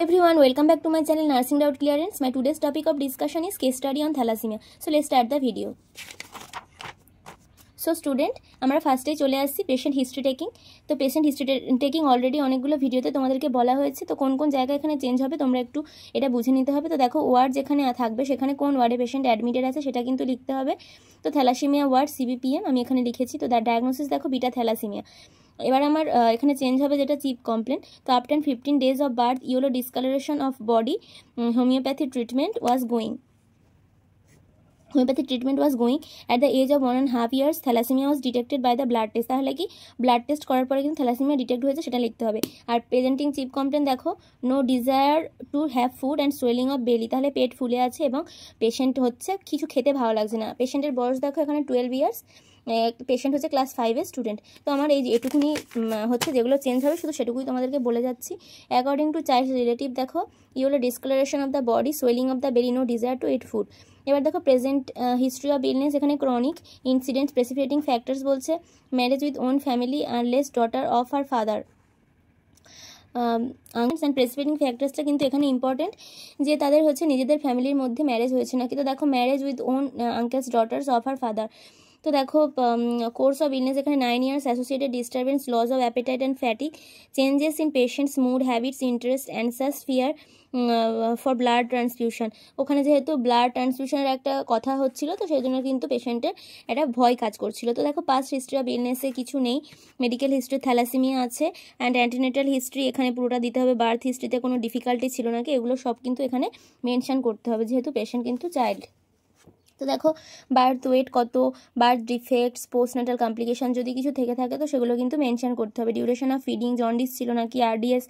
Everyone, welcome back to my channel Nursing Doubt Clearance. My today's topic of discussion is case study on thalassemia. So let's start the video. So student, আমরা ফার্স্টে চলে আসছি patient history taking. তো patient history taking already অনেকগুলো ভিডিওতে তোমাদেরকে বলা হয়েছে। তো কোন কোন জায়গায় এখানে চেঞ্জ হবে তোমরা একটু এটা বুঝে নিতে হবে। তো দেখো ওয়ার্ড যেখানে থাকবে সেখানে কোন ওয়ার্ডে পেশেন্ট অ্যাডমিটেড আছে সেটা কিন্তু লিখতে হবে। তো থ্যালাসেমিয়া ওয়ার্ড সিবিপিএম আমি এখানে লিখেছি। তো তার ডায়াগনোসিস দেখো বিটা থ্যালাসেমিয়া। এবার আমার এখানে চেঞ্জ হবে যেটা চিপ কমপ্লেন। তো after 15 days of birth yellow discolouration of body homeopathy treatment was going. Homeopathic treatment was going at the age of 1.5 years. Thalassemia was detected by the blood test. তাহলে কি blood test করার পরে কিন্তু thalassaemia detect হয়েছে সেটা লিখতে হবে। আর প্রেজেন্টিং চিপ কমপ্লেন দেখো no desire to have food and swelling of belly. তাহলে পেট ফুলে আছে এবং পেশেন্ট হচ্ছে কিছু খেতে ভালো লাগছে না। পেশেন্টের বয়স দেখো এখানে 12 years। পেশেন্ট হচ্ছে ক্লাস 5-এর স্টুডেন্ট। তো আমার এই এটুকুনি হচ্ছে যেগুলো চেঞ্জ হবে শুধু সেটুকুই তোমাদেরকে বলে যাচ্ছি। অ্যাকর্ডিং টু চাইল্ড রিলেটিভ দেখো yellow discolouration of the body swelling of the belly no desire to eat food. এবার দেখো প্রেজেন্ট হিস্ট্রি অফ ইলনেস এখানে ক্রনিক ইনসিডেন্টস প্রেসিপিটেটিং ফ্যাক্টরস বলছে marriage with own family unless daughter of her father. And precipitating ফ্যাক্টরসটা কিন্তু এখানে important যে তাদের হচ্ছে নিজেদের ফ্যামিলির মধ্যে ম্যারেজ হয়েছে নাকি। তো দেখো marriage with own uncle's daughters of her father. তো দেখো কোর্স অফ ইলনেস এখানে 9 years associated disturbance loss of appetite and fatigue changes in patient's mood habits interest answers fear for blood transfusion. ওখানে যেহেতু blood ট্রান্সফিউশনের একটা কথা হচ্ছিল তো সেই জন্য কিন্তু পেশেন্টের একটা ভয় কাজ করছিল। তো দেখো পাস্ট হিস্ট্রি অফ ইলনেসে কিছু নেই। মেডিকেল হিস্ট্রি থ্যালাসেমিয়া আছে অ্যান্ড অ্যান্টিনেটাল হিস্ট্রি এখানে পুরোটা দিতে হবে। বার্থ হিস্ট্রিতে কোনো ডিফিকাল্টি ছিল নাকি এগুলো সব কিন্তু এখানে মেনশন করতে হবে যেহেতু পেশেন্ট কিন্তু চাইল্ড। তো দেখো বার্থ ওয়েট কত, বার্থ ডিফেক্টস পোস্টনাটাল কমপ্লিকেশন যদি কিছু থেকে থাকে তো সেগুলো কিন্তু মেনশন করতে হবে। ডিউরেশন অফ ফিডিং জন্ডিস ছিল নাকি আরডিএস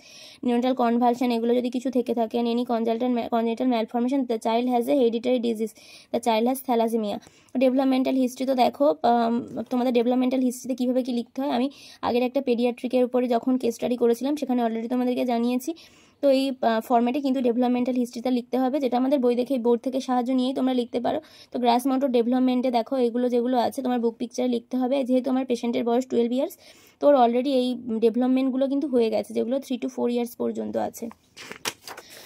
নিউনাটাল কনভালশন এগুলো যদি কিছু থেকে থাকে any congenital malformation the child has a hereditary disease the child has thalassaemia. Developmental history তো দেখো তোমাদের ডেভেলপমেন্টাল হিস্ট্রিতে কীভাবে কী লিখতে হয় আমি আগের একটা পেডিয়াট্রিকের উপরে যখন কেস স্টাডি করেছিলাম সেখানে অলরেডি তোমাদেরকে জানিয়েছি। তো এই ফর্ম্যাটে কিন্তু ডেভেলপমেন্টাল হিস্ট্রিটা লিখতে হবে যেটা আমাদের বই দেখে বোর্ড থেকে সাহায্য নিয়েই তোমরা লিখতে পারো। তো গ্রাস মোটর ডেভেলপমেন্টে দেখো এগুলো যেগুলো আছে তোমার বুক পিকচারে লিখতে হবে। যেহেতু আমার পেশেন্টের বয়স 12 years তো ওর অলরেডি এই ডেভেলপমেন্টগুলো কিন্তু হয়ে গেছে যেগুলো 3 to 4 years পর্যন্ত আছে।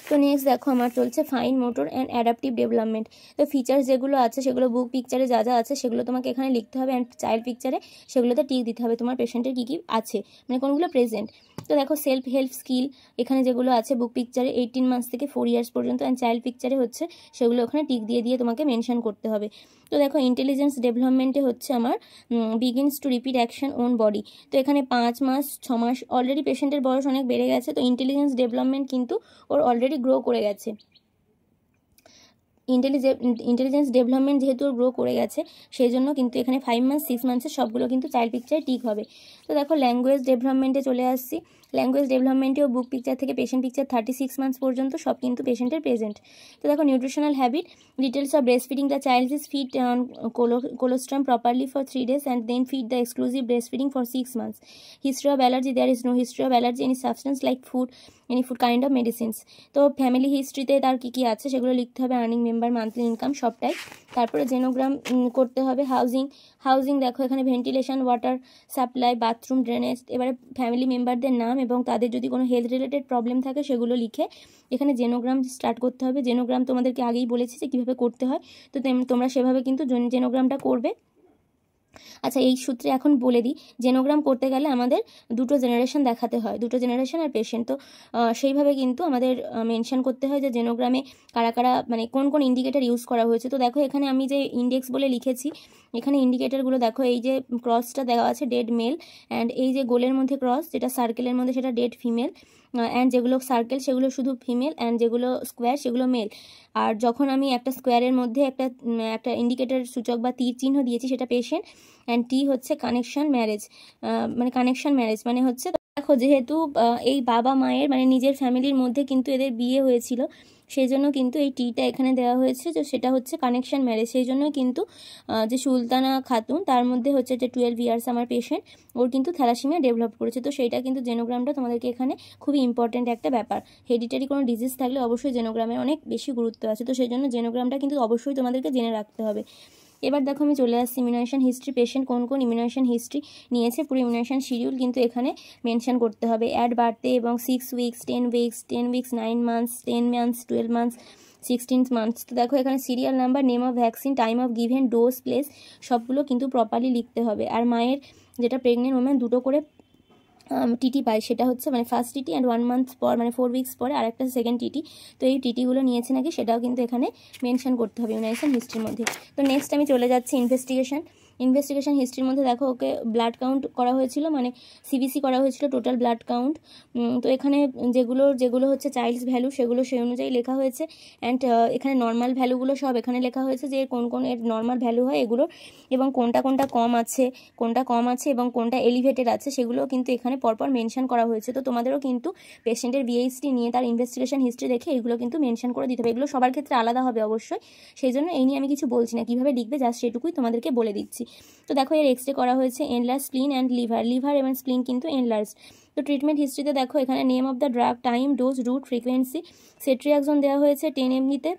তো নেক্সট দেখো আমার চলছে fine motor and adaptive development. তো ফিচার্স যেগুলো আছে সেগুলো বুক পিকচারে যা যা আছে সেগুলো তোমাকে এখানে লিখতে হবে অ্যান্ড চাইল্ড পিকচারে সেগুলোতে টিক দিতে হবে তোমার পেশেন্টের কী কী আছে মানে কোনগুলো প্রেজেন্ট। তো দেখো সেলফ হেল্প স্কিল এখানে যেগুলো আছে বুক পিকচারে 18 months থেকে 4 years পর্যন্ত অ্যান্ড চাইল্ড পিকচারে হচ্ছে সেগুলো ওখানে টিক দিয়ে দিয়ে তোমাকে মেনশন করতে হবে। তো দেখো ইন্টেলিজেন্স ডেভেলপমেন্টে হচ্ছে আমার begins to repeat action own body. তো এখানে 5 মাস 6 মাস অলরেডি পেশেন্টের বয়স অনেক বেড়ে গেছে তো ইন্টেলিজেন্স ডেভেলপমেন্ট কিন্তু ওর অলরেডি গ্রো করে গেছে। ইন্টেলিজেন্স ডেভেলপমেন্ট যেহেতু গ্রো করে গেছে সেই জন্য কিন্তু এখানে 5 months 6 months সবগুলো কিন্তু চাইল্ড পিকচারে ঠিক হবে। তো দেখো ল্যাঙ্গুয়েজ ডেভেলপমেন্টে চলে আসছি। ল্যাঙ্গুয়েজ ডেভেলপমেন্টেও বুক পিকচার থেকে পেশেন্ট পিকচার 36 months পর্যন্ত সব কিন্তু পেশেন্টের প্রেজেন্ট। তো দেখো nutritional habit details of breast feeding the child is feed colostrum properly for 3 days and then feed the exclusive breast feeding for 6 months। History of allergy there is no history of allergy any substance like food any food kind of medicines. তো family হিস্ট্রিতে তার কী কী আছে সেগুলো লিখতে হবে earning member monthly income সবটাই। তারপরে জেনোগ্রাম করতে হবে। হাউজিং দেখো এখানে ventilation water supply bathroom drainage. এবারে ফ্যামিলি মেম্বারদের নাম এবং তাদের যদি কোনো হেলথ রিলেটেড প্রবলেম থাকে সেগুলো লিখে এখানে জেনোগ্রাম স্টার্ট করতে হবে। জেনোগ্রাম তোমাদেরকে আগেই বলেছি যে কীভাবে করতে হয় তো তোমরা সেভাবে কিন্তু জেনোগ্রামটা করবে। আচ্ছা এই সূত্রে এখন বলে দিই জেনোগ্রাম করতে গেলে আমাদের দুটো জেনারেশন দেখাতে হয়, দুটো জেনারেশন আর পেশেন্ট। তো সেইভাবে কিন্তু আমাদের মেনশন করতে হয় যে জেনোগ্রামে কারা কারা মানে কোন কোন ইন্ডিকেটার ইউজ করা হয়েছে। তো দেখো এখানে আমি যে ইন্ডেক্স বলে লিখেছি এখানে ইন্ডিকেটারগুলো দেখো এই যে ক্রসটা দেওয়া আছে ডেড মেল অ্যান্ড এই যে গোলের মধ্যে ক্রস যেটা সার্কেলের মধ্যে সেটা ডেড ফিমেল অ্যান্ড যেগুলো সার্কেল সেগুলো শুধু ফিমেল অ্যান্ড যেগুলো স্কোয়ার সেগুলো মেল। আর যখন আমি একটা স্কোয়ারের মধ্যে একটা ইন্ডিকেটার সূচক বা তীর চিহ্ন দিয়েছি সেটা পেশেন্ট অ্যান্ড টি হচ্ছে কানেকশন ম্যারেজ মানে হচ্ছে দেখো যেহেতু এই বাবা মায়ের মানে নিজের ফ্যামিলির মধ্যে কিন্তু এদের বিয়ে হয়েছিল সেই জন্য কিন্তু এই টিটা এখানে দেওয়া হয়েছে যে সেটা হচ্ছে কানেকশন ম্যারেজ। সেই জন্য কিন্তু যে সুলতানা খাতুন তার মধ্যে হচ্ছে যে 12 years আমার পেশেন্ট ওর কিন্তু থ্যালাসেমিয়া ডেভেলপ করেছে। তো সেইটা কিন্তু জেনোগ্রামটা তোমাদেরকে এখানে খুবই ইম্পর্ট্যান্ট একটা ব্যাপার। হেরিডিটারি কোনো ডিজিজ থাকলে অবশ্যই জেনোগ্রামের অনেক বেশি গুরুত্ব আছে তো সেই জন্য জেনোগ্রামটা কিন্তু অবশ্যই তোমাদেরকে জেনে রাখতে হবে। এবার দেখো আমি চলে আসছি ইমিউনাইজেশন হিস্ট্রি, পেশেন্ট কোন কোন ইমিউনাইজেশন হিস্ট্রি নিয়েছে পুরো ইমিউনাইজেশন শিডিউল কিন্তু এখানে মেনশন করতে হবে। অ্যাট বার্থডে এবং 6 weeks, 10 weeks, 10 weeks, 9 months, 10 months, 12 months, 16 months. তো দেখো এখানে serial number, name of vaccine, time of given, dose, place সবগুলো কিন্তু প্রপারলি লিখতে হবে। আর মায়ের যেটা প্রেগনেন্ট ওমেন দুটো করে টিটি পায়, সেটা হচ্ছে মানে ফার্স্ট টিটি অ্যান্ড 1 মান্থ পর মানে 4 উইকস পরে আর একটা সেকেন্ড টিটি। তো এই টিটিগুলো নিয়েছে নাকি সেটাও কিন্তু এখানে মেনশন করতে হবে ইমিউনাইজেশন হিস্ট্রির মধ্যে। তো নেক্সট আমি চলে যাচ্ছি ইনভেস্টিগেশন হিস্ট্রির মধ্যে দেখো ওকে ব্লাড কাউন্ট করা হয়েছিল, মানে সিবিসি করা হয়েছিল, টোটাল ব্লাড কাউন্ট। তো এখানে যেগুলো হচ্ছে চাইল্ডস ভ্যালু সেগুলো সেই অনুযায়ী লেখা হয়েছে। অ্যান্ড এখানে নর্মাল ভ্যালুগুলো সব এখানে লেখা হয়েছে যে কোন কোন এর নর্মাল ভ্যালু হয় এগুলোর, এবং কোনটা কম আছে এবং কোনটা এলিভেটেড আছে সেগুলো কিন্তু এখানে পরপর মেনশন করা হয়েছে। তো তোমাদেরও কিন্তু পেশেন্টের বিএইচডি নিয়ে তার ইনভেস্টিগেশন হিস্ট্রি দেখে এগুলো কিন্তু মেনশন করে দিতে হবে। এগুলো সবার ক্ষেত্রে আলাদা হবে অবশ্যই, সেই জন্য এই নিয়ে আমি কিছু বলছি না, কীভাবে লিখবে জাস্ট সেটুকুই তোমাদেরকে বলে দিচ্ছি। তো দেখো এর এক্সরে করা হয়েছে এনলার্জ স্প্লিন অ্যান্ড লিভার এবং স্প্লিন কিন্তু এনলার্জ। তো ট্রিটমেন্ট হিস্ট্রিতে দেখো এখানে name of the drug, time, dose, route, frequency. Ceftriaxone দেওয়া হয়েছে 10 mg-তে,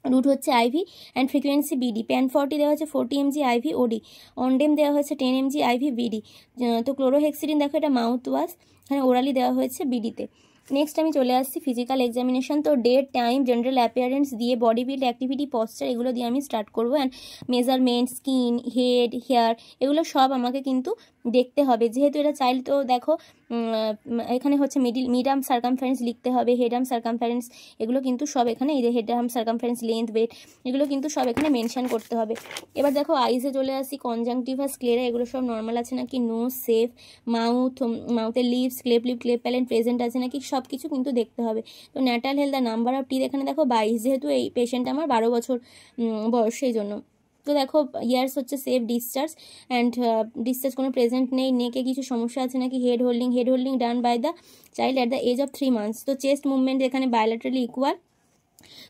রুট হচ্ছে IV and frequency BD. Pan 40 দেওয়া হচ্ছে 40 mg আইভি ওডি। অনডেম দেওয়া হয়েছে 10 mg আইভি বিডি। তো ক্লোরোহেক্সিডিন দেখো এটা মাউথ ওয়াশ, এখানে ওরালি দেওয়া হয়েছে বিডিতে। নেক্সট আমি চলে আসছি ফিজিক্যাল এক্সামিনেশন। তো ডেট, টাইম, জেনারেল অ্যাপিয়ারেন্স দিয়ে বডি বিল্ড, অ্যাক্টিভিটি, পশ্চার এগুলো দিয়ে আমি স্টার্ট করবো। And measurement, skin, head, hair এগুলো সব আমাকে কিন্তু দেখতে হবে, যেহেতু এটা চাইল্ড। তো দেখো এখানে হচ্ছে মিড আর্ম সার্কামফারেন্স লিখতে হবে, হেড আর্ম সার্কামফারেন্স এগুলো কিন্তু সব এখানে, এই যে head arm circumference, length, weight এগুলো কিন্তু সব এখানে মেনশন করতে হবে। এবার দেখো আইসে চলে আসি, কনজাংটিভা, স্ক্লেরা এগুলো সব নর্মাল আছে নাকি, nose safe, মাউথের lips, ক্লেপ lip, ক্লেপ প্যালেন্ট present আছে নাকি সব কিছু কিন্তু দেখতে হবে। তো natal health, the number of teeth এখানে দেখো 22, যেহেতু এই পেশেন্ট আমার 12 বছর বয়স সেই জন্য। তো দেখো ইয়ার্স হচ্ছে সেফ, ডিসচার্জ অ্যান্ড ডিসচার্জ কোনো প্রেজেন্ট নেই, নেকে কিছু সমস্যা আছে নাকি, head holding done by the child at the age of 3 months। তো চেস্ট মুভমেন্ট এখানে বায়োল্যাটারালি ইকুয়াল,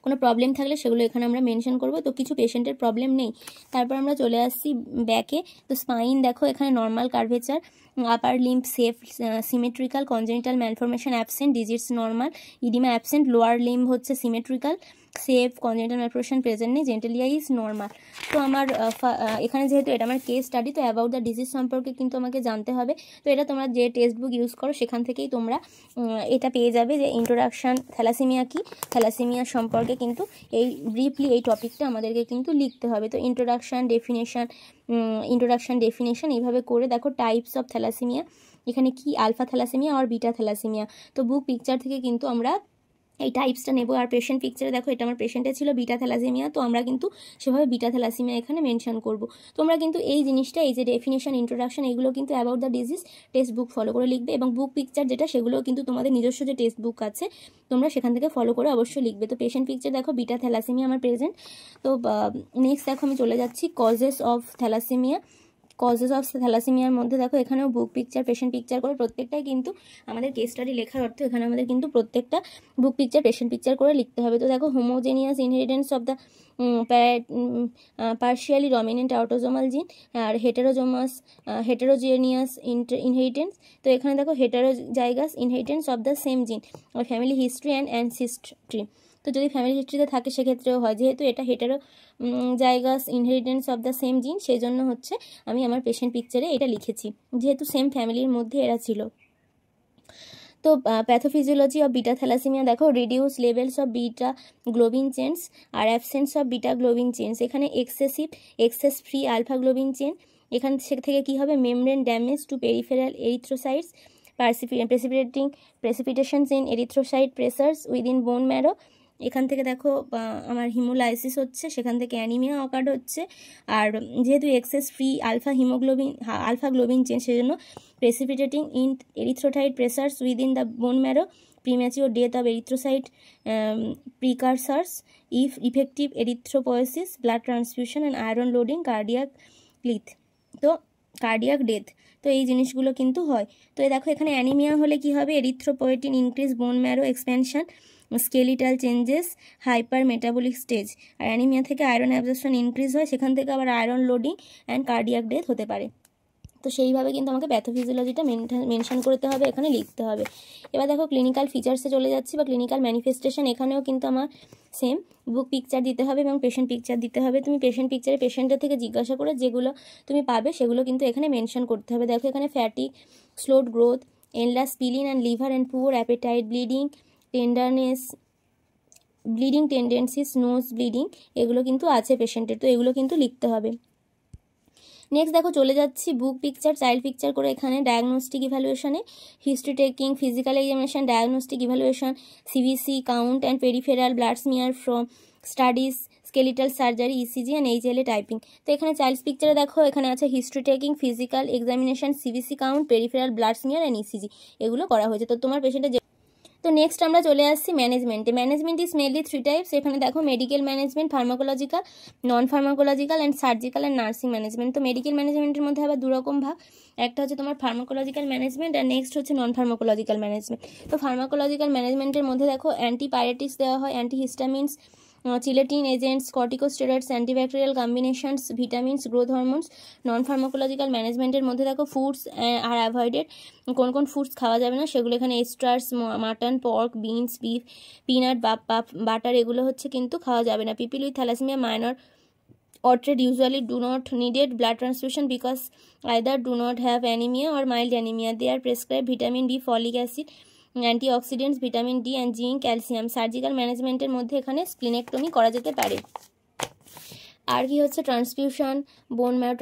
কোনো প্রবলেম থাকলে সেগুলো এখানে আমরা মেনশন করব। তো কিছু পেশেন্টের প্রবলেম নেই। তারপর আমরা চলে আসছি ব্যাকে। তো স্পাইন দেখো এখানে normal curvature, upper limb safe, symmetrical, congenital malformation absent, digits normal, oedema absent, lower limb হচ্ছে symmetrical safe, congenital malformation present নেই, জেন্টালিয়া ইজ নর্মাল। তো আমার এখানে যেহেতু এটা আমার কেস স্টাডি, তো অ্যাবাউট দ্য ডিজিজ সম্পর্কে কিন্তু আমাকে জানতে হবে। তো এটা তোমরা যে টেক্সট বুক ইউজ করো সেখান থেকেই তোমরা এটা পেয়ে যাবে যে ইন্ট্রোডাকশান থ্যালাসেমিয়া কি, থ্যালাসেমিয়া সম্পর্কে কিন্তু এই ব্রিফলি এই টপিকটা আমাদেরকে কিন্তু লিখতে হবে। তো ইন্ট্রোডাকশান ডেফিনেশন এইভাবে করে দেখো টাইপস অফ থ্যালাসেমিয়া এখানে কি, আলফা থ্যালাসেমিয়া আর বিটা থ্যালাসেমিয়া। তো বুক পিকচার থেকে কিন্তু আমরা এই টাইপসটা নেব। আর পেশেন্ট পিকচারে দেখো এটা আমার পেশেন্টে ছিল বিটা থ্যালাসেমিয়া, তো আমরা কিন্তু সেভাবে বিটা থ্যালাসেমিয়া এখানে মেনশন করব। তোমরা কিন্তু এই জিনিসটা, এই যে ডেফিনেশন, ইন্ট্রোডাকশন এগুলো কিন্তু about the disease text book follow করে লিখবে, এবং বুক পিকচার যেটা সেগুলো কিন্তু তোমাদের নিজস্ব যে টেক্সট বুক আছে তোমরা সেখান থেকে ফলো করে অবশ্যই লিখবে। তো পেশেন্ট পিকচার দেখো বিটা থ্যালাসেমিয়া আমার প্রেজেন্ট। তো নেক্সট দেখো আমি চলে যাচ্ছি কজেস অফ থ্যালাসেমিয়া। থ্যালাসেমিয়ার মধ্যে দেখো এখানেও বুক পিকচার, পেশেন্ট পিকচার করে প্রত্যেকটাই কিন্তু আমাদের কেস স্টাডি লেখার অর্থ এখানে আমাদের কিন্তু প্রত্যেকটা বুক পিকচার, পেশেন্ট পিকচার করে লিখতে হবে। তো দেখো homogeneous inheritance of the partially dominant autosomal জিন, আর হেটেরোজেনিয়াস ইনহেরিটেন্স। তো এখানে দেখো heterozygous inheritance of the same জিন, আর ফ্যামিলি হিস্ট্রি অ্যান্ড অ্যানসিস্ট্রি। তো যদি ফ্যামিলি হিস্ট্রিতে থাকে সেক্ষেত্রেও হয়, যেহেতু এটা heterozygous inheritance of the same জিন সেই জন্য হচ্ছে আমি আমার পেশেন্ট পিকচারে এটা লিখেছি, যেহেতু সেম ফ্যামিলির মধ্যে এরা ছিল। তো প্যাথোফিজিওলজি অফ বিটা থ্যালাসেমিয়া দেখো reduce levels of beta globin chains আর absence of beta globin chains. এখানে excess free alpha globin chain, এখান থেকে কী হবে, membrane damage to peripheral erythrocytes, precipitations in erythrocyte precursors within bone marrow. এখান থেকে দেখো আমার হিমোলাইসিস হচ্ছে, সেখান থেকে অ্যানিমিয়া অকার্ড হচ্ছে। আর যেহেতু excess free alpha globin chain সেজন্য precipitating in erythrocyte precursors within the bone marrow, premature death of erythrocyte precursors, effective erythropoiesis, blood transfusion and iron loading, cardiac death. তো এই জিনিসগুলো কিন্তু হয়। তো দেখো এখানে অ্যানিমিয়া হলে কি হবে, erythropoietin increase, bone marrow expansion, skeletal changes, hyper metabolic stage. আর অ্যানিমিয়া থেকে আয়রন অ্যাবজর্পশন ইনক্রিজ হয়, সেখান থেকে আবার iron loading and cardiac death হতে পারে। তো সেইভাবে কিন্তু আমাকে প্যাথোফিজিওলজিটা মেনশন করতে হবে, এখানে লিখতে হবে। এবার দেখো ক্লিনিক্যাল ফিচার্সে চলে যাচ্ছি বা ক্লিনিক্যাল ম্যানিফেস্টেশন। এখানেও কিন্তু আমার সেম বুক পিকচার দিতে হবে এবং পেশেন্ট পিকচার দিতে হবে। তুমি পেশেন্ট পিকচারে পেশেন্টের থেকে জিজ্ঞাসা করে যেগুলো তুমি পাবে সেগুলো কিন্তু এখানে মেনশন করতে হবে। দেখো এখানে fatty, slowed growth, enlarge spleen and liver and poor appetite, bleeding tendencies, nose bleeding, এগুলো কিন্তু আছে পেশেন্টের, তো এগুলো কিন্তু লিখতে হবে। নেক্সট দেখো চলে যাচ্ছি বুক পিকচার, চাইল্ড পিকচার করে এখানে ডায়াগনস্টিক ইভ্যালুয়েশনে history taking, physical examination, diagnostic evaluation, সিভিসি count and peripheral blood smear from studies, skeletal surgery, ECG and HLA typing. তো এখানে চাইল্ডস পিকচারে দেখো এখানে আছে হিস্ট্রি টেকিং, ফিজিক্যাল এক্সামিনেশন, সিভিসি count, peripheral blood smear and ECG, এগুলো করা হয়েছে। তো তোমার পেশেন্টের তো নেক্সট আমরা চলে আসছি ম্যানেজমেন্টে। Management is mainly 3 types. এখানে দেখো medical management, pharmacological, non pharmacological and surgical and nursing management. তো মেডিকেল ম্যানেজমেন্টের মধ্যে আবার 2 রকম ভাগ, একটা হচ্ছে তোমার ফার্মাকোলজিক্যাল ম্যানেজমেন্ট আর নেক্সট হচ্ছে নন ফার্মাকোলজিক্যাল ম্যানেজমেন্ট। তো ফার্মাকোলজিক্যাল ম্যানেজমেন্টের মধ্যে দেখো অ্যান্টিপাইরেটিক্স দেওয়া হয়, antihistamines, chelating agents, corticosteroids, antibacterial combinations, vitamins, growth hormones. Non pharmacological ম্যানেজমেন্টের মধ্যে দেখো ফুডস আর অ্যাভয়েডেড, কোন কোন ফুডস খাওয়া যাবে না সেগুলো এখানে oysters, mutton, pork, beans, beef, peanut, butter, এগুলো হচ্ছে কিন্তু খাওয়া যাবে না। People with thalassemia minor or trade usually do not needed blood transfusion because either do not have anemia or mild anemia. They are prescribed vitamin B, folic acid, antioxidants, vitamin D and zinc, calcium. Surgical ম্যানেজমেন্টের মধ্যে এখানে splenectomy করা যেতে পারে। আর কি হচ্ছে transfusion, bone marrow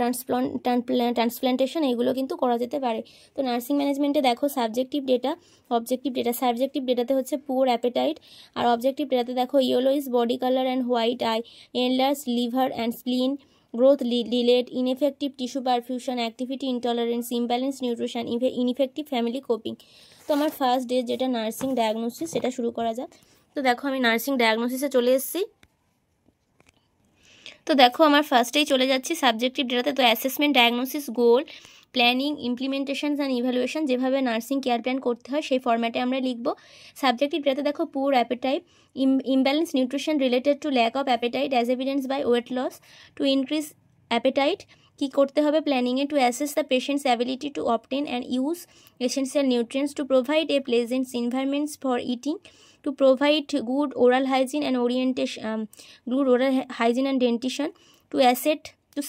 transplantation, এগুলো কিন্তু করা যেতে পারে। তো নার্সিং ম্যানেজমেন্টে দেখো subjective data, objective data. Subjective ডেটাতে হচ্ছে পুয়ার অ্যাপেটাইট, আর অবজেক্টিভ ডেটাতে দেখো yellowish body colour and white eye, enlarge liver and spleen, growth delayed, ineffective tissue perfusion, activity intolerance, imbalance nutrition, ineffective family coping. তো আমার first day যেটা nursing diagnosis, সেটা শুরু করা যাক। তো দেখো আমি নার্সিং ডায়াগনোসিসে চলে এসেছি। তো দেখো আমার ফার্স্টেই চলে যাচ্ছি সাবজেক্টিভ ডেটাতে। তো assessment, diagnosis, goal, planning, implementations and evaluation, যেভাবে নার্সিং কেয়ার প্ল্যান করতে হয় সেই ফরম্যাটে আমরা লিখব। সাবজেক্টিভ ডেটাতে দেখো poor appetite, imbalance nutrition related to lack of appetite as evidence by weight loss. To increase appetite কী করতে হবে প্ল্যানিংয়ে? To assess the patient's ability to obtain and use essential nutrients, to provide a pleasant environments for eating, to provide good oral hygiene and dentition, to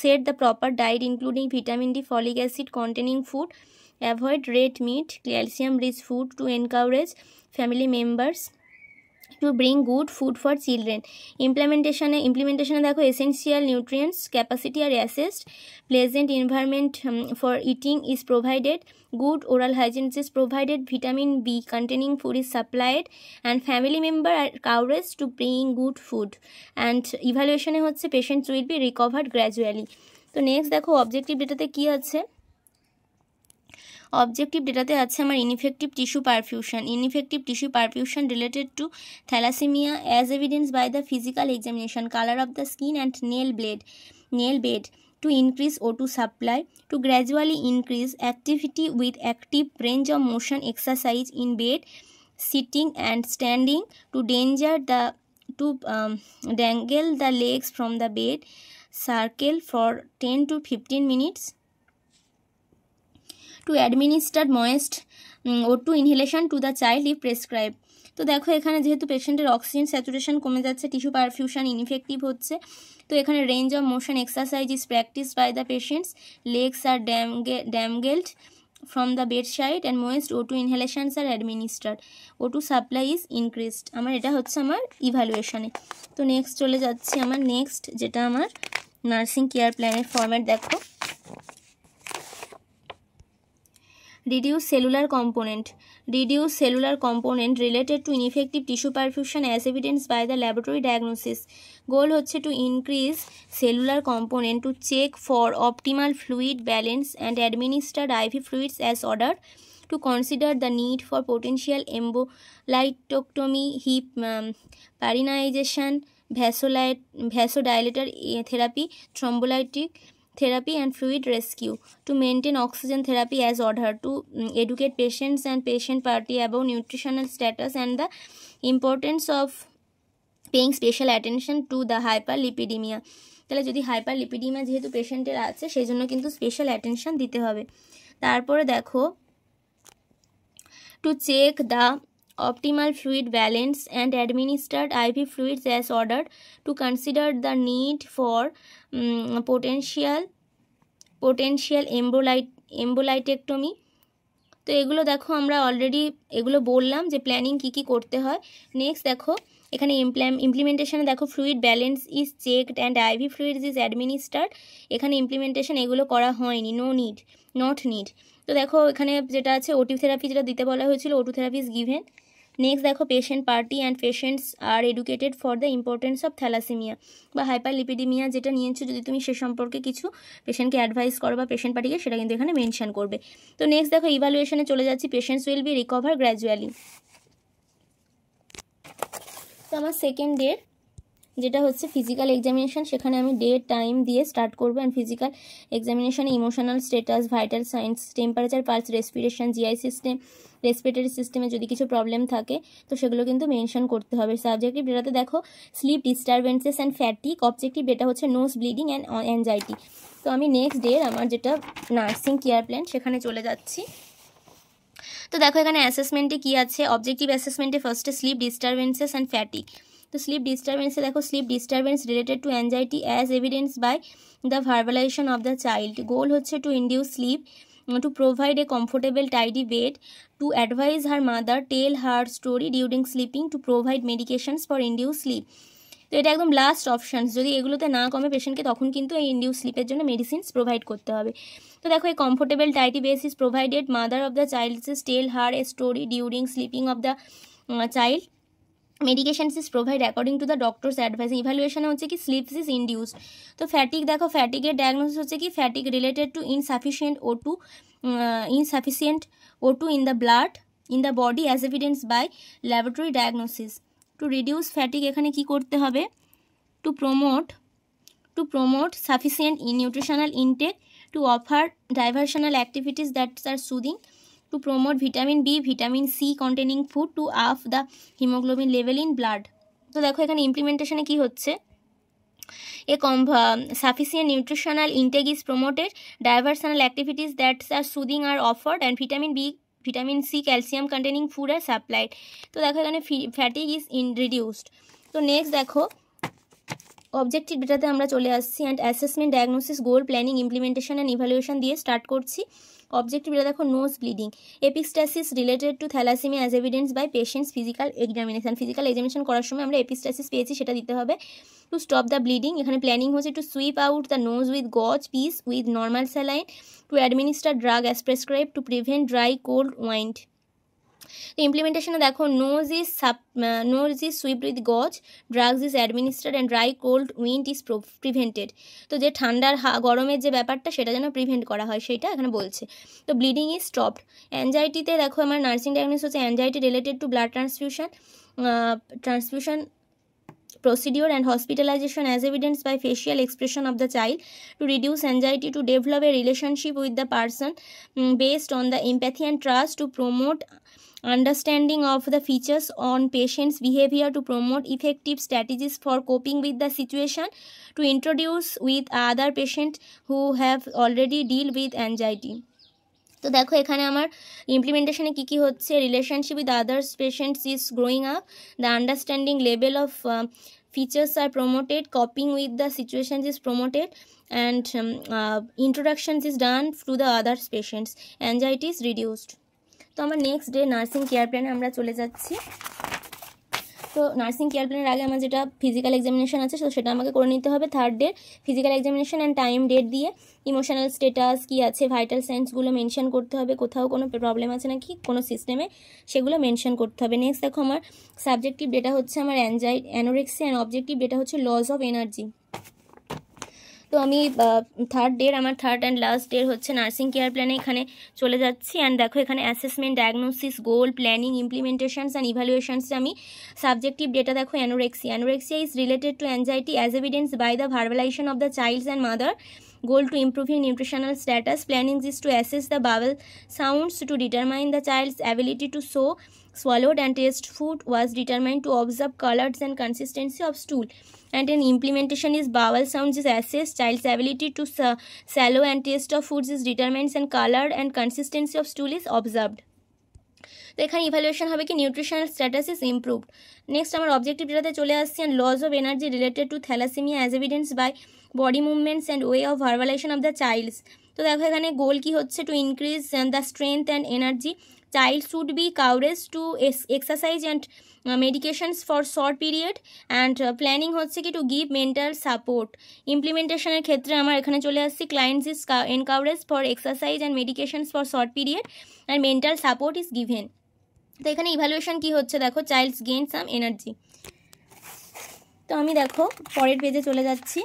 set the proper diet including vitamin D, folic acid containing food, avoid red meat, calcium rich food, to encourage family members to bring good food for children. Implementation দেখো essential nutrients capacity are assessed, pleasant environment for eating is provided, good oral hygiene is provided, vitamin B containing food is supplied, and family member are encouraged to bring good food, and evaluation হচ্ছে patients will be recovered gradually. তো next দেখো objective ডেটাতে কি আছে। Objective ডেটাতে আছে আমার ineffective tissue perfusion related to thalassaemia as evidence by the physical examination, colour of the skin and nail bed, to increase O2 supply, to gradually increase activity with active range of motion exercise in bed, sitting and standing, to dangle the legs from the bed, circle for 10 to 15 minutes, to administer moist O2 inhalation to the child if prescribed. তো দেখো এখানে যেহেতু পেশেন্টের oxygen saturation কমে যাচ্ছে, tissue perfusion ineffective হচ্ছে, তো এখানে range of motion exercise is practice by the patients, legs are dangled from the bedside and moist O2 inhalations are administered, O2 supply is increased. আমার এটা হচ্ছে আমার ইভ্যালুয়েশনে। তো নেক্সট চলে যাচ্ছি আমার নেক্সট যেটা আমার নার্সিং কেয়ার প্ল্যানের ফরম্যাট। দেখো reduce cellular component related to ineffective tissue perfusion as evidenced by the laboratory diagnosis. Goal হচ্ছে to increase cellular component to check for optimal fluid balance and administer IV fluids as ordered, to consider the need for potential embolytectomy, hip parinization, vasodilator therapy, thrombolytic therapy and fluid rescue, to maintain oxygen therapy as ordered, to educate patients and patient party about nutritional status and the importance of paying special attention to the hyperlipidemia. তাহলে যদি hyper লিপিডিমা যেহেতু পেশেন্টের আছে সেই জন্য কিন্তু special attention দিতে হবে। তারপরে দেখো to check the optimal fluid balance and administered IV fluids as ordered, to consider the need for potential embolytectomy। তো এগুলো দেখো আমরা অলরেডি এগুলো বললাম যে প্ল্যানিং কী কী করতে হয়। নেক্সট দেখো এখানে ইমপ্লিমেন্টেশনে দেখো fluid balance is checked and IV fluids is administered. এখানে ইমপ্লিমেন্টেশন এগুলো করা হয়নি, নট নিড। তো দেখো এখানে যেটা আছে ওটিউ থেরাপি যেটা দিতে বলা হয়েছিল, O two therapy is given. Next দেখো patient party and patients are educated for the importance of thalassaemia বা হাইপারলিপিডিমিয়া যেটা নিয়েছো, যদি তুমি সে সম্পর্কে কিছু পেশেন্টকে অ্যাডভাইস করো বা পেশেন্ট পার্টিকে, সেটা কিন্তু এখানে মেনশন করবে। তো নেক্সট দেখো ইভ্যালুয়েশনে চলে যাচ্ছি, patients will be recover gradually. তো আমার সেকেন্ড ডে যেটা হচ্ছে ফিজিক্যাল এক্সামিনেশন, সেখানে আমি ডেট টাইম দিয়ে স্টার্ট করবো। অ্যান্ড ফিজিক্যাল এক্সামিনেশনে emotional status, vital signs, temperature, pulse, respiration, GI system, respiratory সিস্টেমে যদি কিছু প্রবলেম থাকে তো সেগুলো কিন্তু মেনশন করতে হবে। সাবজেক্টিভ ডেটাতে দেখো sleep disturbances and fatigue. Objective data হচ্ছে নোজ ব্লিডিং অ্যান্ড অ্যাংজাইটি। তো আমি নেক্সট ডে আমার যেটা নার্সিং কেয়ার প্ল্যান সেখানে চলে যাচ্ছি। তো দেখো এখানে অ্যাসেসমেন্টে কী আছে, অবজেক্টিভ অ্যাসেসমেন্টে ফার্স্টে স্লিপ ডিস্টারবেন্সেস অ্যান্ড ফ্যাটিক। তো স্লিপ ডিস্টারবেন্সে দেখো sleep disturbance related to anxiety as evidence by the verbalisation of the child. Goal হচ্ছে to induce sleep, to provide a comfortable tidy bed, to advise her mother, tell her story during sleeping, to provide medications for induced sleep। তো এটা একদম last option, যদি এগুলোতে না কমে পেশেন্টকে তখন কিন্তু এই ইন্ডিউস স্লিপের জন্য মেডিসিনস প্রোভাইড করতে হবে। তো দেখো এই comfortable tidy bed is provided, mother of the child is tell her a story during sleeping of the child, medications is provide according to the doctor's advice. ইভ্যালুয়েশনে হচ্ছে কি স্লিপস ইজ ইন্ডিউসড। তো fatigue দেখো ফ্যাটিকের diagnosis হচ্ছে কি fatigue related to insufficient O2 in the blood in the body as evidenced by laboratory diagnosis। to reduce fatigue এখানে কি করতে হবে, to promote sufficient nutritional intake, to offer diversional activities that are soothing, to promote vitamin B, vitamin C containing food, to up the hemoglobin level in blood। তো দেখো এখানে ইমপ্লিমেন্টেশনে কি হচ্ছে, a sufficient nutritional intake is promoted, diversional activities that are soothing are offered, and vitamin B, vitamin C, calcium containing food are supplied। তো দেখো এখানে fatigue is reduced। তো next দেখো অবজেক্টিভ ডেটাতে আমরা চলে আসছি, and assessment, diagnosis, goal, planning, implementation and evaluation দিয়ে স্টার্ট করছি। অবজেক্টিভ ডেটা দেখো nose bleeding, epistaxis related to thalassaemia as evidence by patient's physical examination. Physical examination করার সময় আমরা এপিস্টাসিস পেয়েছি সেটা দিতে হবে। টু স্টপ দ্য ব্লিডিং, এখানে প্ল্যানিং হচ্ছে to sweep out the nose with gauze piece with normal saline, to administer drug as prescribe, to prevent dry cold wind. তো ইমপ্লিমেন্টেশনে দেখো নোজ ইজ সুইপড উইথ গজ, drugs is administered and dry cold wind is prevented. তো যে ঠান্ডার গরমের যে ব্যাপারটা সেটা যেন প্রিভেন্ট করা হয় সেইটা এখানে বলছে। তো ব্লিডিং ইজ স্টপড। অ্যাংজাইটিতে দেখো আমার নার্সিং ডায়াগনোসিস হচ্ছে anxiety related to blood transfusion procedure and hospitalization as evidenced by facial expression of the child, to reduce anxiety, to develop a relationship with the person based on the empathy and trust, to promote understanding of the features on patient's behavior, to promote effective strategies for coping with the situation, to introduce with other patients who have already deal with anxiety। তো দেখো এখানে আমার ইমপ্লিমেন্টেশনে কী কী হচ্ছে, relationship with others patients is growing up, the understanding level of features are promoted, coping with the situations is promoted, and introductions is done to the other patients, anxiety is reduced। তো আমার next day nursing care প্ল্যানে আমরা চলে যাচ্ছি। তো nursing care প্ল্যানের আগে আমার যেটা ফিজিক্যাল এক্সামিনেশন আছে তো সেটা আমাকে করে নিতে হবে। Third day physical examination and time date দিয়ে ইমোশনাল স্টেটাস কী আছে, ভাইটাল সাইন্সগুলো মেনশন করতে হবে, কোথাও কোনো প্রবলেম আছে নাকি কোনো সিস্টেমে সেগুলো মেনশন করতে হবে। নেক্সট দেখো আমার সাবজেক্টিভ ডেটা হচ্ছে আমার অ্যানোরেক্সিয়া, অ্যান্ড অবজেক্টিভ ডেটা হচ্ছে লস অফ এনার্জি। তো আমি থার্ড অ্যান্ড লাস্ট ডে হচ্ছে নার্সিং কেয়ার প্ল্যানে এখানে চলে যাচ্ছি। অ্যান্ড দেখো এখানে assessment, diagnosis, goal, planning, implementations and evaluations আমি সাবজেক্টিভ ডেটা দেখো anorexia is related to anxiety as evidence by the verbalisation of the child's and mother, goal to improving nutritional status, planning is to assess the bowel sounds to determine the child's ability to show swallowed and taste food was determined to observe colors and consistency of stool. And an implementation is bowel sounds is assessed. Child's ability to swallow and taste of foods is determined and color and consistency of stool is observed. তো এখানে evaluation হবে কি nutritional status is improved. Next আমার objective ডেটাতে চলে আসছি, and loss of energy related to thalassaemia as evidence by body movements and way of verbalisation of the child's. তো দেখো এখানে গোল কি হচ্ছে, to increase the strength and energy. Child should be courage to exercise and medications for short period, অ্যান্ড planning হচ্ছে কি to give mental support. ইমপ্লিমেন্টেশনের ক্ষেত্রে আমার এখানে চলে আসছি, clients is encourage for exercise and medications for short period and mental support is given. তো এখানে ইভ্যালুয়েশন কি হচ্ছে দেখো, চাইল্ডস গেইন সাম এনার্জি। তো আমি দেখো পরের পেজে চলে যাচ্ছি,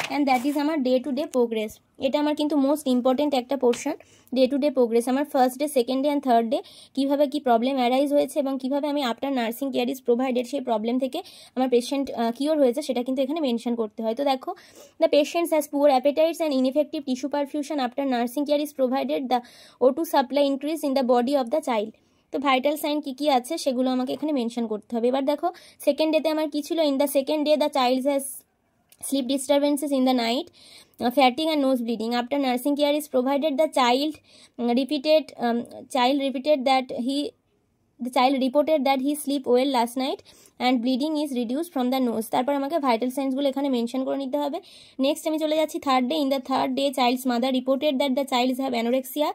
অ্যান্ড দ্যাট ইজ আমার ডে টু ডে প্রোগ্রেস। এটা আমার কিন্তু মোস্ট ইম্পর্টেন্ট একটা portion, day to day progress. আমার first day, second day and third day কীভাবে কী প্রবলেম অ্যারাইজ হয়েছে এবং কীভাবে আমি after nursing care is provided সেই প্রবলেম থেকে আমার পেশেন্ট কিওর হয়েছে সেটা কিন্তু এখানে মেনশন করতে হয়। তো দেখো, the patients has poor appetites and ineffective tissue perfusion after nursing care is provided, the O2 supply increase in the body of the child. তো ভাইটাল সাইন কী কী আছে সেগুলো আমাকে এখানে মেনশন করতে হবে। এবার দেখো সেকেন্ড ডেতে আমার কী ছিল, in the second day the child has sleep disturbances in the night, fatigue and nose bleeding. After nursing care is provided, the child reported that he sleep well last night and bleeding is reduced from the nose. তারপর আমাকে vital সাইন্সগুলো এখানে mention করে নিতে হবে। Next আমি চলে যাচ্ছি third day. In the third day child's mother reported that the child's have anorexia.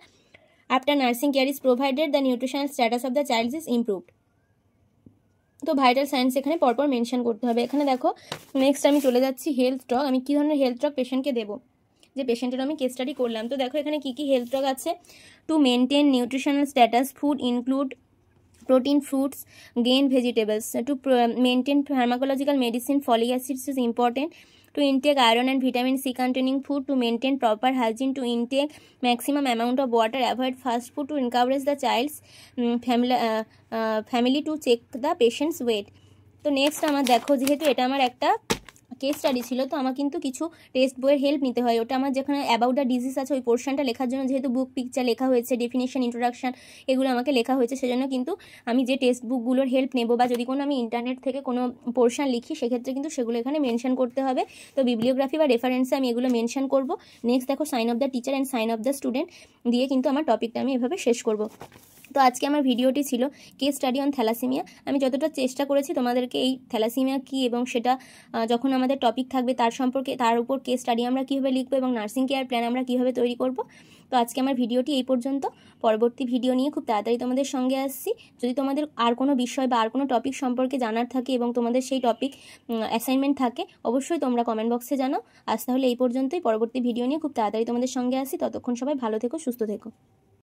After nursing care is provided, the nutritional status of the child is improved. তো ভাইটাল সায়েন্স এখানে পরপর mention করতে হবে। এখানে দেখো নেক্সট আমি চলে যাচ্ছি হেলথ টক। আমি কী ধরনের হেলথ টক পেশেন্টকে দেবো, যে পেশেন্টের আমি কেস স্টাডি করলাম। তো দেখো এখানে কী কী হেলথ টক আছে, to maintain nutritional status food include protein, fruits, gain vegetables. To maintain pharmacological medicine, folic acid is important. To intake iron and vitamin C containing food. To maintain proper hygiene, to intake maximum amount of water, avoid fast food. To encourage the child's family to check the patient's weight. তো next আমার দেখো, যেহেতু এটা আমার একটা case study ছিল, তো আমার কিন্তু কিছু টেক্সট বইয়ের হেল্প নিতে হয়। ওটা আমার যেখানে অ্যাবাউট দ্য ডিজিজ আছে ওই পোর্শনটা লেখার জন্য, যেহেতু বুক পিকচার লেখা হয়েছে, ডেফিনেশন, ইন্ট্রোডাকশন এগুলো আমাকে লেখা হয়েছে, সেজন্য কিন্তু আমি যে টেক্সট বুকগুলোর হেল্প নেব বা যদি কোনো আমি ইন্টারনেট থেকে কোনো পোর্শন লিখি সেক্ষেত্রে কিন্তু সেগুলো এখানে মেনশন করতে হবে। তো বিবলিওগ্রাফি বা রেফারেন্সে আমি এগুলো মেনশন করব। নেক্সট দেখো sign of the teacher and sign of the student দিয়ে কিন্তু আমার টপিকটা আমি এভাবে শেষ করব। তো আজকে আমার ভিডিওটি ছিল কেস স্টাডি অন থ্যালাসেমিয়া। আমি যতটা চেষ্টা করেছি তোমাদেরকে এই থ্যালাসেমিয়া কী এবং সেটা যখন আমাদের টপিক থাকবে তার উপর কেস স্টাডি আমরা কীভাবে লিখবো এবং নার্সিং কেয়ার প্ল্যান আমরা কীভাবে তৈরি করব। তো আজকে আমার ভিডিওটি এই পর্যন্ত। পরবর্তী ভিডিও নিয়ে খুব তাড়াতাড়ি তোমাদের সঙ্গে আসছি। যদি তোমাদের আর কোনো বিষয় বা আর কোনো টপিক সম্পর্কে জানার থাকে এবং তোমাদের সেই টপিক অ্যাসাইনমেন্ট থাকে, অবশ্যই তোমরা কমেন্ট বক্সে জানাও। আজ তাহলে এই পর্যন্তই। পরবর্তী ভিডিও নিয়ে খুব তাড়াতাড়ি তোমাদের সঙ্গে আসছি। ততক্ষণ সবাই ভালো থেকো, সুস্থ থেকো।